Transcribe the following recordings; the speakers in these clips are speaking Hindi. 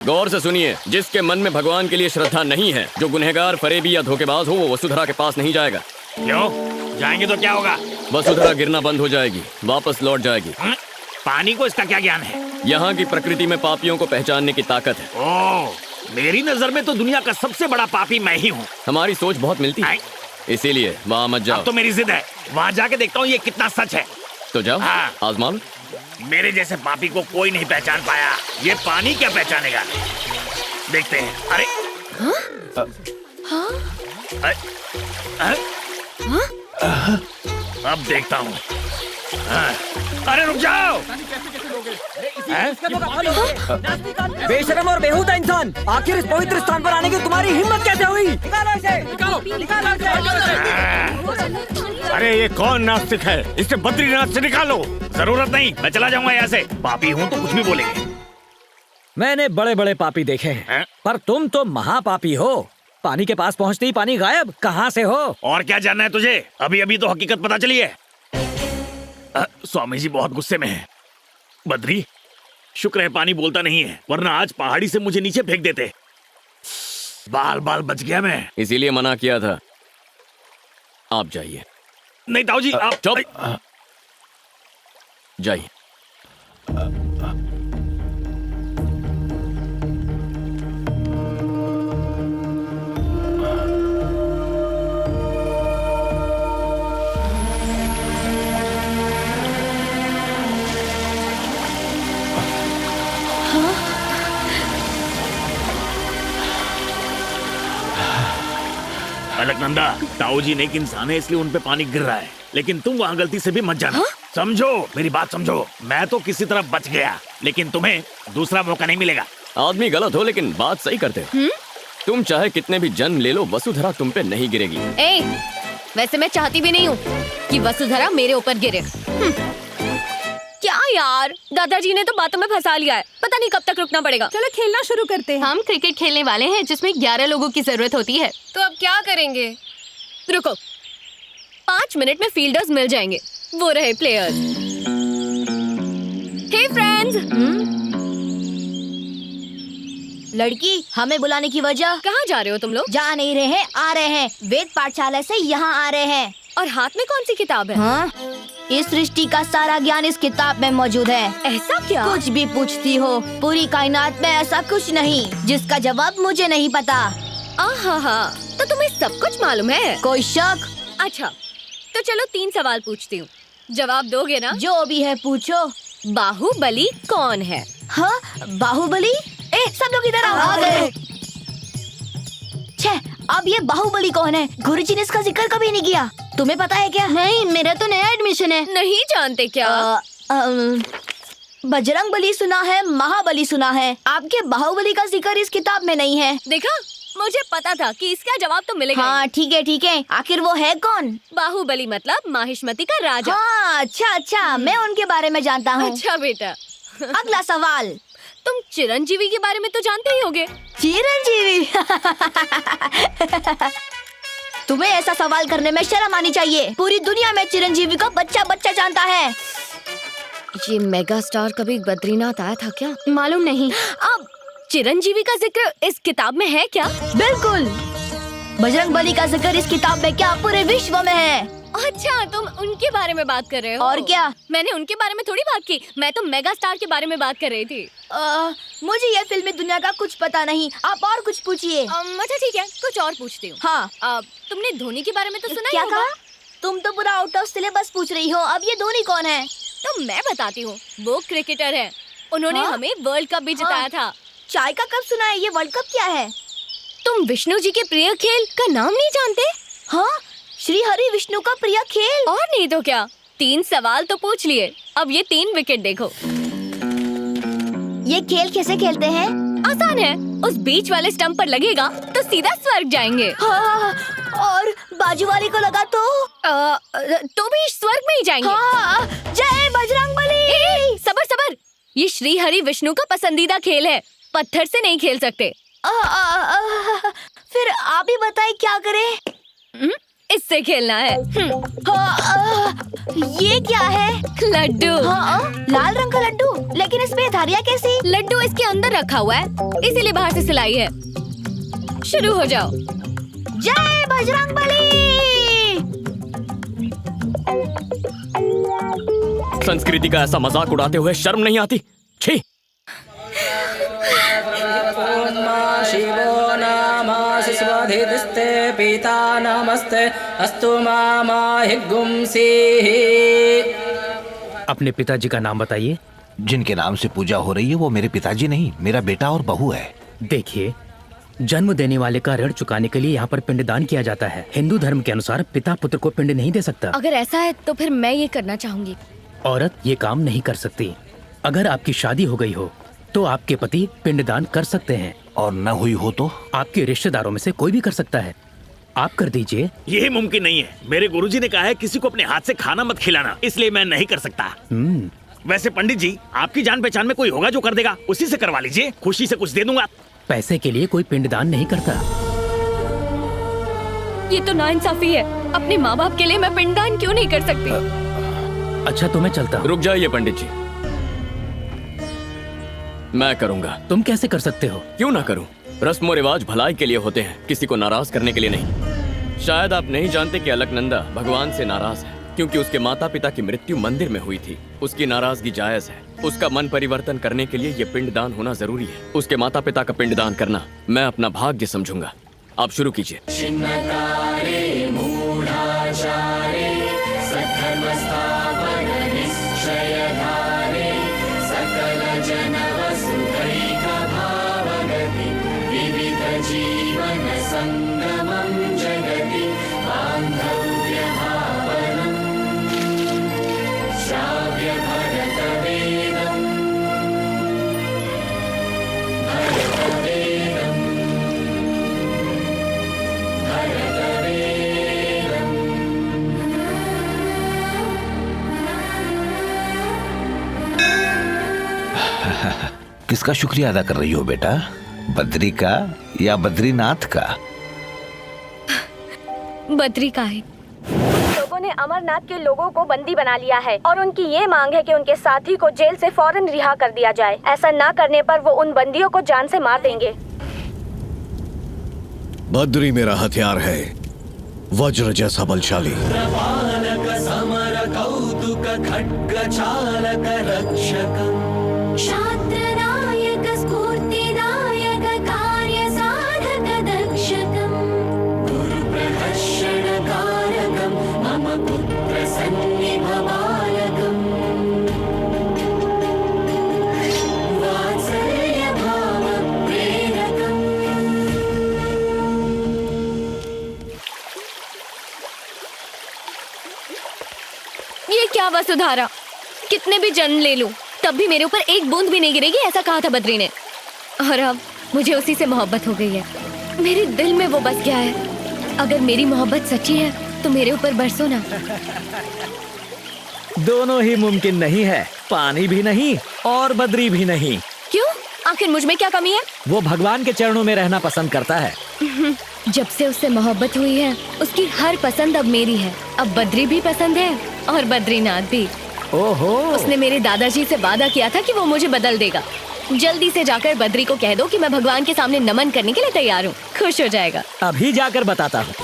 गौर से सुनिए, जिसके मन में भगवान के लिए श्रद्धा नहीं है, जो गुनहगार, फरेबी या धोखेबाज हो, वो वसुधरा के पास नहीं जाएगा। क्यों? जाएंगे तो क्या होगा? वसुधरा गिरना बंद हो जाएगी, वापस लौट जाएगी। पानी को इसका क्या ज्ञान है? यहाँ की प्रकृति में पापियों को पहचानने की ताकत है। ओह, मेरी नजर में तो दुनिया का सबसे बड़ा पापी मैं ही हूँ। हमारी सोच बहुत मिलती है, इसीलिए वहाँ मत जाओ। अब तो मेरी जिद है, वहाँ जाके देखता हूँ ये कितना सच है। तो जाओ, हाँ। आजमा लो। मेरे जैसे पापी को कोई नहीं पहचान पाया, ये पानी क्या पहचानेगा? देखते हैं। अरे अब देखता हूँ। अरे रुक जाओ! बेशरम और बेहुदा इंसान, आखिर इस पवित्र स्थान पर आने की तुम्हारी हिम्मत कैसे हुई? निकालो इसे! निकालो इसे! अरे ये कौन नास्तिक है? इसे बद्रीनाथ से निकालो। जरूरत नहीं, मैं चला जाऊंगा यहाँ से। पापी हूँ तो कुछ भी बोलेंगे। मैंने बड़े बड़े पापी देखे हैं, पर तुम तो महापापी हो। पानी के पास पहुँचते ही पानी गायब। कहाँ से हो? और क्या जानना है तुझे? अभी अभी तो हकीकत पता चली है। स्वामी जी बहुत गुस्से में हैं। बद्री, शुक्र है पानी बोलता नहीं है, वरना आज पहाड़ी से मुझे नीचे फेंक देते। बाल बाल बच गया मैं। इसीलिए मना किया था। आप जाइए। नहीं ताऊ जी, आप चुप। जाइए। अलकनंदा, ताऊ जी नेक इंसान है, इसलिए उन पे पानी गिर रहा है, लेकिन तुम वहाँ गलती से भी मत जाना। समझो, मेरी बात समझो। मैं तो किसी तरह बच गया, लेकिन तुम्हें दूसरा मौका नहीं मिलेगा। आदमी गलत हो लेकिन बात सही करते हो। तुम चाहे कितने भी जन्म ले लो, वसुधरा तुम पे नहीं गिरेगी। वैसे मैं चाहती भी नहीं हूँ कि वसुधरा मेरे ऊपर गिरे। क्या यार, दादाजी ने तो बातों में फंसा लिया है। पता नहीं कब तक रुकना पड़ेगा। चलो खेलना शुरू करते हैं। हम क्रिकेट खेलने वाले हैं जिसमें 11 लोगों की जरूरत होती है। तो अब क्या करेंगे? रुको, 5 मिनट में फील्डर्स मिल जाएंगे। वो रहे प्लेयर्स। हे फ्रेंड्स। लड़की, हमें बुलाने की वजह? कहाँ जा रहे हो तुम लोग? जा नहीं रहे हैं, आ रहे हैं। वेद पाठशाला से यहाँ आ रहे हैं। और हाथ में कौन सी किताब है? हाँ? इस सृष्टि का सारा ज्ञान इस किताब में मौजूद है। ऐसा क्या? कुछ भी पूछती हो, पूरी कायनात में ऐसा कुछ नहीं जिसका जवाब मुझे नहीं पता। आहा, तो तुम्हें सब कुछ मालूम है? कोई शक? अच्छा, तो चलो 3 सवाल पूछती हूँ, जवाब दोगे ना? जो भी है पूछो। बाहुबली कौन है? हाँ, बाहुबली? सब लोग इधर आ गए। छे, अब ये बाहुबली कौन है? गुरुजी ने इसका जिक्र कभी नहीं किया। तुम्हें पता है क्या? नहीं, मेरा तो नया एडमिशन है। नहीं जानते क्या? बजरंग बली सुना है, महाबली सुना है, आपके बाहुबली का जिक्र इस किताब में नहीं है। देखा, मुझे पता था कि इसका जवाब तो मिलेगा। हाँ ठीक है, आखिर वो है कौन? बाहुबली मतलब माहिष्मती का राजा। हाँ, अच्छा, मैं उनके बारे में जानता हूँ। अच्छा बेटा। अगला सवाल। तुम चिरंजीवी के बारे में तो जानते ही होगे। चिरंजीवी? तुम्हें ऐसा सवाल करने में शर्म आनी चाहिए। पूरी दुनिया में चिरंजीवी को बच्चा बच्चा जानता है। ये मेगा स्टार कभी बद्रीनाथ आया था क्या? मालूम नहीं। अब चिरंजीवी का जिक्र इस किताब में है क्या? बिल्कुल। बजरंग बली का जिक्र इस किताब में क्या पूरे विश्व में है। अच्छा, तुम उनके बारे में बात कर रहे हो? और क्या? मैंने उनके बारे में थोड़ी बात की, मैं तो मेगा स्टार के बारे में बात कर रही थी। मुझे ये फिल्मी दुनिया का कुछ पता नहीं, आप और कुछ पूछिए। अच्छा ठीक है, कुछ और पूछती हूँ। हाँ। तुमने धोनी के बारे में तो सुना क्या ही होगा? कहा? तुम तो पूरा आउट ऑफ सिलेबस पूछ रही हो। अब ये धोनी कौन है? तो मैं बताती हूँ, वो क्रिकेटर है। उन्होंने हमें वर्ल्ड कप भी जिताया था। चाय का कप सुना है, ये वर्ल्ड कप क्या है? तुम विष्णु जी के प्रिय खेल का नाम नहीं जानते? हाँ, श्री हरि विष्णु का प्रिय खेल। और नहीं तो क्या, 3 सवाल तो पूछ लिए, अब ये 3 विकेट देखो। ये खेल कैसे खेलते हैं? आसान है, उस बीच वाले स्टंप पर लगेगा तो सीधा स्वर्ग जाएंगे। हाँ, और बाजू वाले को लगा तो भी स्वर्ग में ही जाएंगे। हाँ, जय बजरंग बली। सबर, ये श्री हरि विष्णु का पसंदीदा खेल है, पत्थर से नहीं खेल सकते। फिर आप ही बताएं क्या करें? इससे खेलना है। ये क्या है? लड्डू। लाल रंग का लड्डू, लेकिन इसमें धारियाँ कैसी? लड्डू इसके अंदर रखा हुआ है, इसीलिए बाहर से सिलाई है। शुरू हो जाओ। जय बजरंगबली। संस्कृति का ऐसा मजाक उड़ाते हुए शर्म नहीं आती? छी! शिवो नामासि स्वधिस्ते पिता नमस्ते अस्तु मामाहिगुंसी। अपने पिताजी का नाम बताइए। जिनके नाम से पूजा हो रही है वो मेरे पिताजी नहीं, मेरा बेटा और बहू है। देखिए, जन्म देने वाले का ऋण चुकाने के लिए यहाँ पर पिंडदान किया जाता है। हिंदू धर्म के अनुसार पिता पुत्र को पिंड नहीं दे सकता। अगर ऐसा है तो फिर मैं ये करना चाहूंगी। औरत ये काम नहीं कर सकती। अगर आपकी शादी हो गई हो तो आपके पति पिंडदान कर सकते हैं, और न हुई हो तो आपके रिश्तेदारों में से कोई भी कर सकता है। आप कर दीजिए। यही मुमकिन नहीं है। मेरे गुरुजी ने कहा है किसी को अपने हाथ से खाना मत खिलाना, इसलिए मैं नहीं कर सकता। वैसे पंडित जी, आपकी जान पहचान में कोई होगा जो कर देगा, उसी से करवा लीजिए, खुशी से कुछ दे दूंगा। पैसे के लिए कोई पिंडदान नहीं करता। ये तो नाइंसाफी है। अपने माँ बाप के लिए मैं पिंडदान क्यों नहीं कर सकती? अच्छा तो मैं चलता हूँ। रुक जाइए पंडित जी, मैं करूंगा। तुम कैसे कर सकते हो? क्यों ना करूं? रस्म और रिवाज भलाई के लिए होते हैं, किसी को नाराज करने के लिए नहीं। शायद आप नहीं जानते कि अलकनंदा भगवान से नाराज है, क्योंकि उसके माता पिता की मृत्यु मंदिर में हुई थी। उसकी नाराजगी जायज है। उसका मन परिवर्तन करने के लिए ये पिंडदान होना जरूरी है। उसके माता पिता का पिंडदान करना मैं अपना भाग्य समझूंगा। आप शुरू कीजिए। किसका शुक्रिया अदा कर रही हो बेटा? बद्री का या बद्रीनाथ का? बद्री का है। लोगों ने अमरनाथ के लोगों को बंदी बना लिया है और उनकी ये मांग है कि उनके साथी को जेल से फौरन रिहा कर दिया जाए। ऐसा ना करने पर वो उन बंदियों को जान से मार देंगे। बद्री मेरा हथियार है, वज्र जैसा बलशाली। शास्त्रनायक स्फूर्तिदायक कार्य साधक दक्षकम् गुरुप्रहर्षणकारकम् मम पुत्र सन्निभबालकम् वात्सल्यभाव प्रेरकम्। ये क्या वसुधारा? कितने भी जन्म ले लूं तब भी मेरे ऊपर एक बूंद भी नहीं गिरेगी, ऐसा कहा था बद्री ने। और अब मुझे उसी से मोहब्बत हो गई है। मेरे दिल में वो बस गया है। अगर मेरी मोहब्बत सच्ची है तो मेरे ऊपर बरसो ना। दोनों ही मुमकिन नहीं है, पानी भी नहीं और बद्री भी नहीं। क्यों? आखिर मुझ में क्या कमी है? वो भगवान के चरणों में रहना पसंद करता है। जब से उससे मोहब्बत हुई है उसकी हर पसंद अब मेरी है। अब बद्री भी पसंद है और बद्रीनाथ भी। ओहो, उसने मेरे दादाजी से वादा किया था कि वो मुझे बदल देगा। जल्दी से जाकर बद्री को कह दो कि मैं भगवान के सामने नमन करने के लिए तैयार हूँ। खुश हो जाएगा। अभी जाकर बताता हूँ।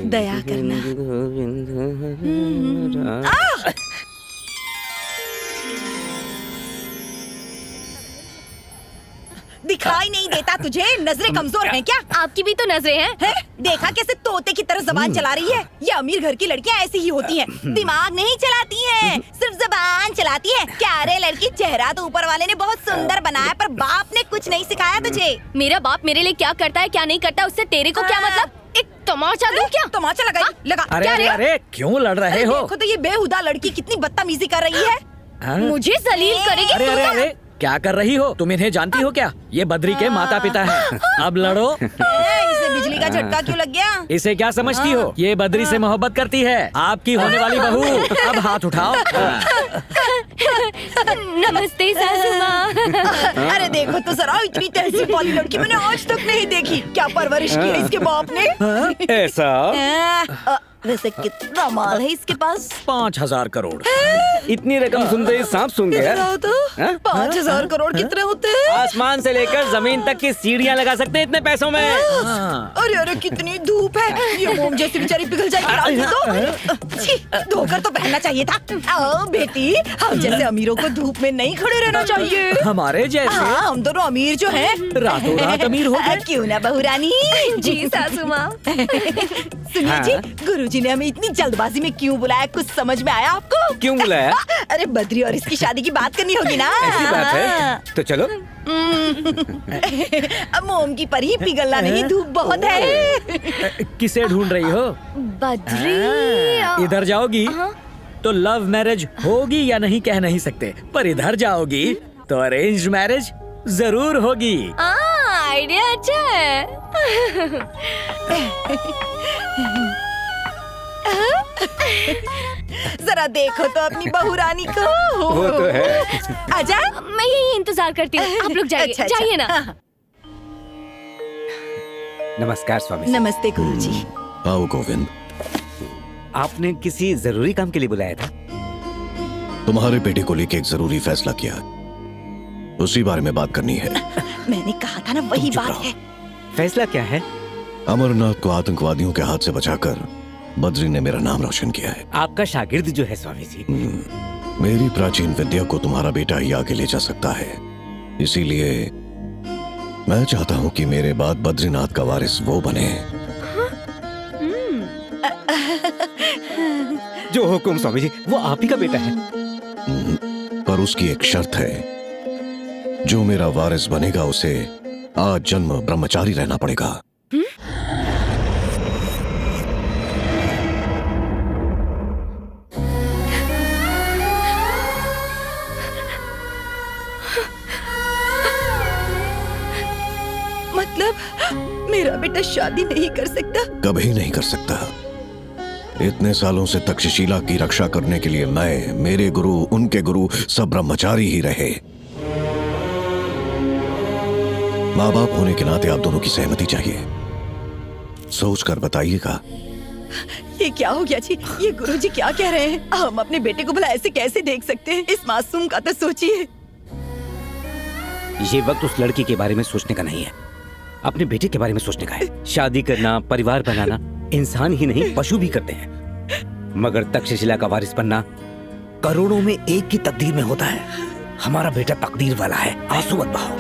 दया करना। दिखा दिखाई नहीं देता तुझे? नजरें कमजोर हैं क्या? आपकी भी तो नजरें हैं। है? देखा कैसे तोते की तरह जबान चला रही है? ये अमीर घर की लड़कियां ऐसी ही होती हैं। दिमाग नहीं चलाती हैं, सिर्फ जबान चलाती हैं। क्या रे लड़की, चेहरा तो ऊपर वाले ने बहुत सुंदर बनाया, पर बाप ने कुछ नहीं सिखाया तुझे। मेरा बाप मेरे लिए क्या करता है क्या नहीं करता उससे तेरे को क्या मतलब? एक तमाचा दूं क्या? तमाचा लगा। अरे क्या रे? अरे अरे क्यों लड़ रहे हो? देखो तो ये बेहुदा लड़की कितनी बदतमीजी कर रही है। हाँ? मुझे जलील करेगी अरे तू अरे ना? अरे क्या कर रही हो तुम? इन्हें जानती हो क्या? ये बद्री के माता पिता हैं। अब लड़ो। इसे बिजली का झटका क्यों लग गया? इसे क्या समझती हो? ये बद्री से मोहब्बत करती है, आपकी होने वाली बहू। अब हाथ उठाओ। नमस्ते सासू माँ। अरे देखो तो जरा, इतनी तहजीब वाली लड़की मैंने आज तक नहीं देखी। क्या परवरिश की है इसके बाप ने? ऐसा? वैसे कितना माल है इसके पास? 5,000 करोड़। इतनी रकम सुनते ही सांप सूंघ गया। 5,000 करोड़ कितने होते हैं? आसमान से लेकर जमीन तक की सीढ़ियाँ लगा सकते हैं इतने पैसों में। अरे अरे कितनी धूप है, ये मोम जैसी बेचारी पिघल जाएगी। छी, धोकर तो पहनना चाहिए था। आओ बेटी, हम जैसे अमीरों को धूप में नहीं खड़े रहना चाहिए। हमारे जैसे? हाँ, हम दोनों अमीर जो हैं, रातों रात अमीर हो गए। क्यों ना बहू रानी? जी सासू माँ। सुनिए जी, गुरुजी ने हमें इतनी जल्दबाजी में क्यों बुलाया, कुछ समझ में आया आपको? क्यों बुलाया? अरे बद्री और इसकी शादी की बात करनी होगी ना। ऐसी बात है तो चलो। अब मोम की परी पिघलना नहीं, धूप बहुत है। किसे ढूंढ रही हो? बद्री। इधर जाओगी तो लव मैरिज होगी या नहीं कह नहीं सकते, पर इधर जाओगी तो अरेंज मैरिज जरूर होगी। आइडिया अच्छा है। जरा देखो तो अपनी बहू रानी को। वो तो है। आजा। मैं यही इंतजार करती हूँ, आप लोग जाइए। अच्छा, जाइए ना। नमस्कार स्वामी जी। नमस्ते गुरुजी। आओ गोविंद, आपने किसी जरूरी काम के लिए बुलाया था? तुम्हारे बेटे को लेकर एक जरूरी फैसला किया, उसी बारे में बात करनी है। मैंने कहा था ना, वही चुप बात रहो। है। फैसला क्या है? अमरनाथ को आतंकवादियों के हाथ से बचाकर बद्री ने मेरा नाम रोशन किया है। आपका शागिर्द जो है स्वामी जी, मेरी प्राचीन विद्या को तुम्हारा बेटा ही आगे ले जा सकता है, इसीलिए मैं चाहता हूँ कि मेरे बाद बद्रीनाथ का वारिस वो बने। जो हुकुम स्वामी जी, वो आप ही का बेटा है। पर उसकी एक शर्त है, जो मेरा वारिस बनेगा उसे आज जन्म ब्रह्मचारी रहना पड़ेगा। मतलब मेरा बेटा शादी नहीं कर सकता? कभी नहीं कर सकता। इतने सालों से तक्षशिला की रक्षा करने के लिए मैं, मेरे गुरु, उनके गुरु सब ब्रह्मचारी ही रहे। माँ बाप होने के नाते आप दोनों की सहमति चाहिए, सोच कर बताइएगा। ये क्या हो गया जी? ये गुरुजी क्या कह रहे हैं? हम अपने बेटे को भला ऐसे कैसे देख सकते हैं? इस मासूम का तो सोचिए। ये वक्त उस लड़की के बारे में सोचने का नहीं है, अपने बेटे के बारे में सोचने का है। शादी करना, परिवार बनाना इंसान ही नहीं पशु भी करते हैं, मगर तक्षशिला का वारिस बनना करोड़ों में एक की तकदीर में होता है। हमारा बेटा तकदीर वाला है, आंसू मत बहाओ।